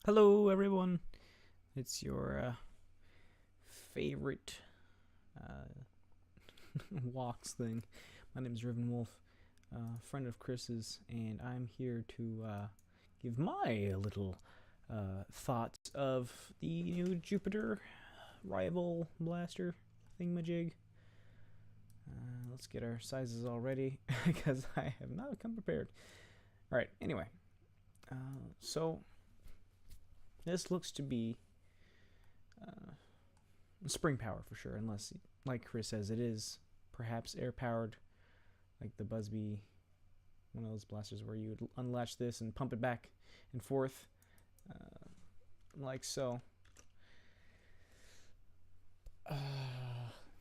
Hello, everyone. It's your favorite uh, walks thing. My name is Riven Wolf, friend of Chris's, and I'm here to give my little thoughts of the new Jupiter rival blaster thingamajig. Let's get our sizes all ready because I have not come prepared. All right. Anyway, so this looks to be spring power for sure, unless, like Chris says, it is perhaps air powered, like the Busby, one of those blasters where you would unlatch this and pump it back and forth, like so.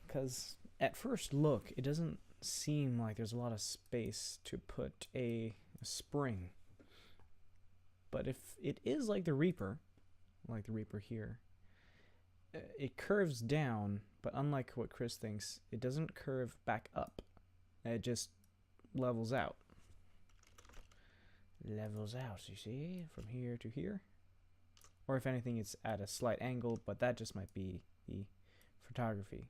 Because at first look, it doesn't seem like there's a lot of space to put a spring. But if it is like the Reaper here, it curves down, but unlike what Chris thinks, it doesn't curve back up. It just levels out. Levels out, you see, from here to here. Or if anything, it's at a slight angle, but that just might be the photography.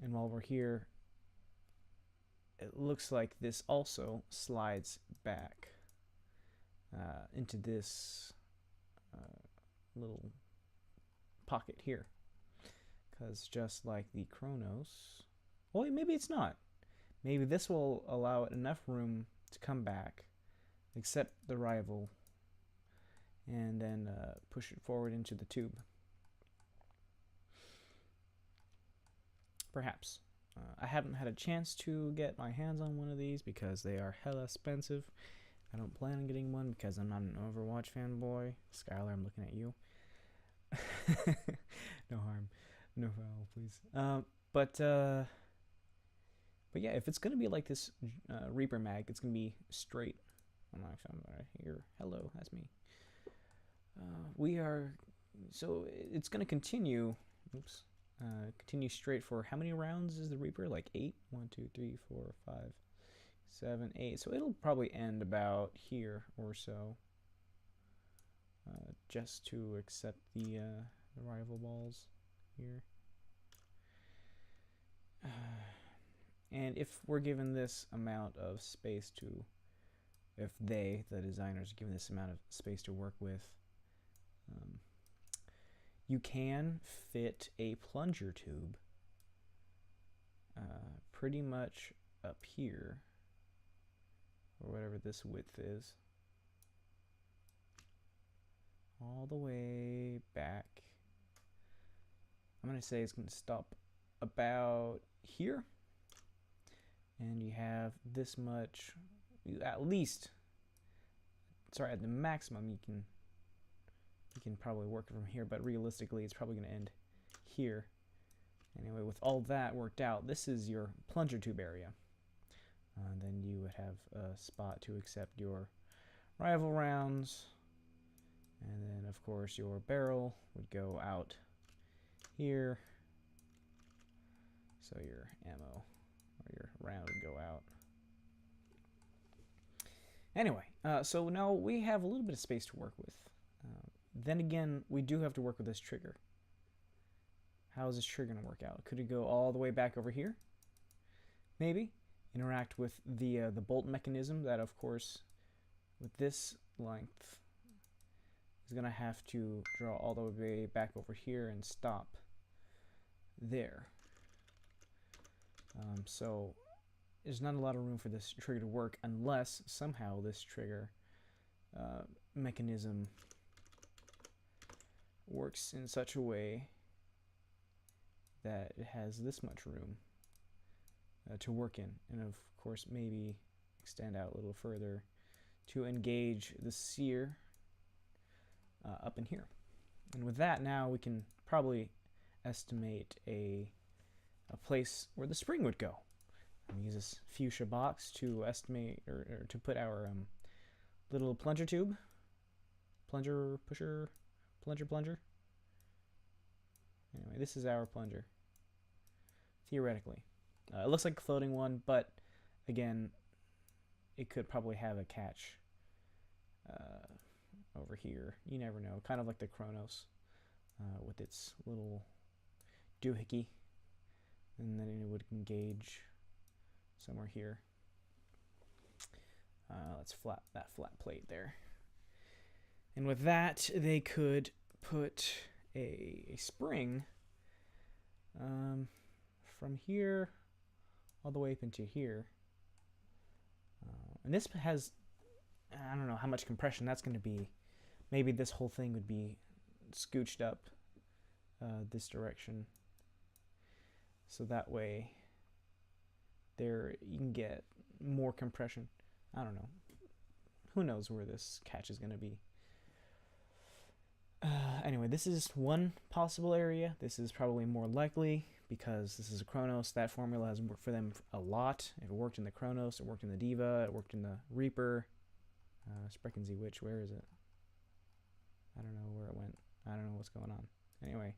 And while we're here, it looks like this also slides back into this little pocket here, because just like the Chronos, well, maybe it's not. Maybe this will allow it enough room to come back, accept the rival, and then push it forward into the tube. Perhaps. I haven't had a chance to get my hands on one of these because they are hella expensive. I don't plan on getting one because I'm not an Overwatch fanboy. Skylar, I'm looking at you. No harm, no foul, please. But yeah, if it's gonna be like this Reaper mag, it's gonna be straight. I'm right here. Hello, that's me. So it's gonna continue. Oops. Continue straight for how many rounds is the Reaper? Like 8? 1, 2, 3, 4, 5, 7, 8. So it'll probably end about here or so. Just to accept the rival balls here. And if we're given this amount of space to, if they, the designers, are given this amount of space to work with, you can fit a plunger tube pretty much up here, or whatever this width is, all the way back. I'm going to say it's going to stop about here, and you have this much, at least, sorry, at the maximum you can probably work from here, but realistically it's probably going to end here. Anyway, with all that worked out, this is your plunger tube area. Then you would have a spot to accept your rival rounds, and then of course your barrel would go out here, so your ammo or your round would go out. Anyway, so now we have a little bit of space to work with. Then again, we do have to work with this trigger. How is this trigger going to work out? Could it go all the way back over here? Maybe. Interact with the bolt mechanism that, of course, with this length, is going to have to draw all the way back over here and stop there. So there's not a lot of room for this trigger to work unless somehow this trigger mechanism works in such a way that it has this much room to work in, and of course maybe extend out a little further to engage the sear up in here. And with that, now we can probably estimate a place where the spring would go. I'm gonna use this fuchsia box to estimate or to put our little plunger tube, plunger pusher, plunger. Anyway, this is our plunger, theoretically. It looks like a floating one, but again, it could probably have a catch over here. You never know. Kind of like the Kronos with its little doohickey. And then it would engage somewhere here. Let's flat that flat plate there. And with that, they could put a spring from here all the way up into here. And this has, I don't know how much compression that's going to be. Maybe this whole thing would be scooched up this direction. So that way there you can get more compression. I don't know. Who knows where this catch is going to be. Anyway, this is one possible area. This is probably more likely because this is a Kronos. That formula has worked for them a lot. It worked in the Kronos, it worked in the Diva, it worked in the Reaper. Sprechen Sie which, where is it? I don't know where it went. I don't know what's going on. Anyway.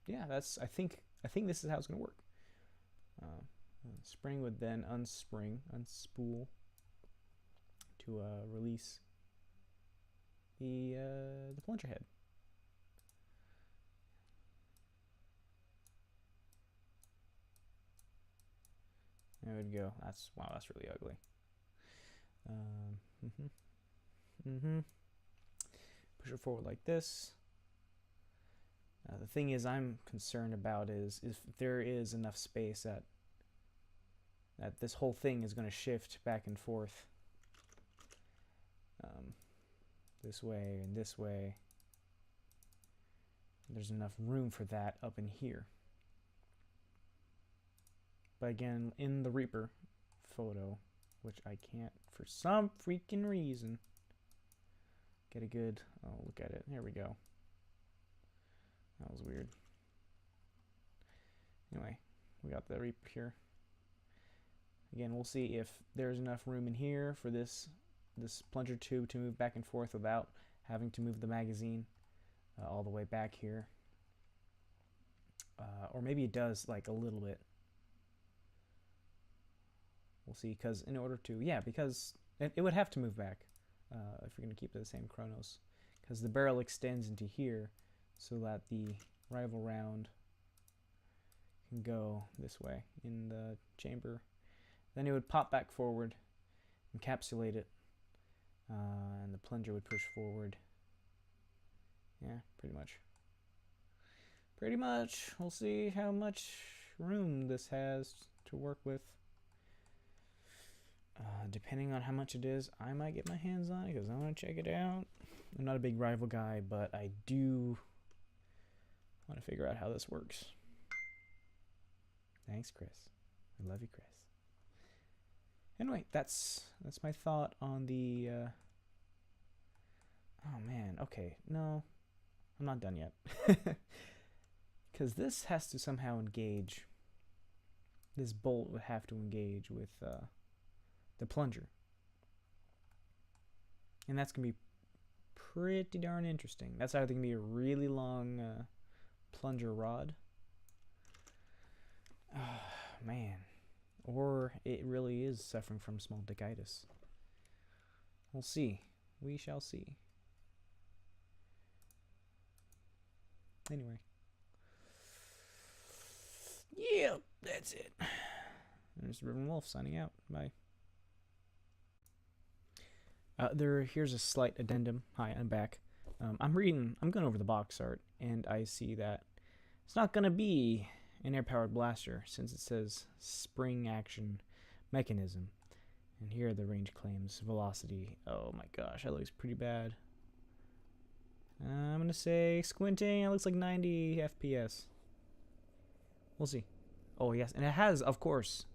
Yeah, I think this is how it's going to work. Spring would then unspool to release the plunger head. There we go. That's really ugly. Push it forward like this. The thing is I'm concerned about is if there is enough space that this whole thing is going to shift back and forth this way and this way. There's enough room for that up in here. But again, in the Reaper photo, which I can't for some freaking reason get a good look at it. There we go. That was weird. Anyway, we got the Reaper here. Again, we'll see if there's enough room in here for this plunger tube to move back and forth without having to move the magazine all the way back here. Or maybe it does like a little bit. We'll see, because in order to, because it would have to move back if you're going to keep the same Kronos, because the barrel extends into here so that the rival round can go this way in the chamber. Then it would pop back forward, encapsulate it, and the plunger would push forward. Yeah, pretty much. Pretty much. We'll see how much room this has to work with. Depending on how much it is, I might get my hands on it because I want to check it out. I'm not a big rival guy, but I do want to figure out how this works. Thanks, Chris. I love you, Chris. Anyway, that's my thought on the oh man, okay, no, I'm not done yet. Because this has to somehow engage, this bolt would have to engage with the plunger, and that's gonna be pretty darn interesting. That's either gonna be a really long plunger rod, man, or it really is suffering from small dickitis. We'll see. We shall see. Anyway. Yeah, that's it. There's Riven Wolf signing out. Bye. Here's a slight addendum. Hi, I'm back. I'm going over the box art, and I see that it's not going to be an air-powered blaster, since it says spring action mechanism. And here are the range claims. Velocity. Oh my gosh, that looks pretty bad. I'm going to say squinting, it looks like 90 FPS. We'll see. Oh yes, and it has, of course,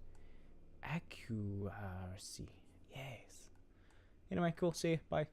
accuracy. Yes. Anyway, cool. See you. Bye.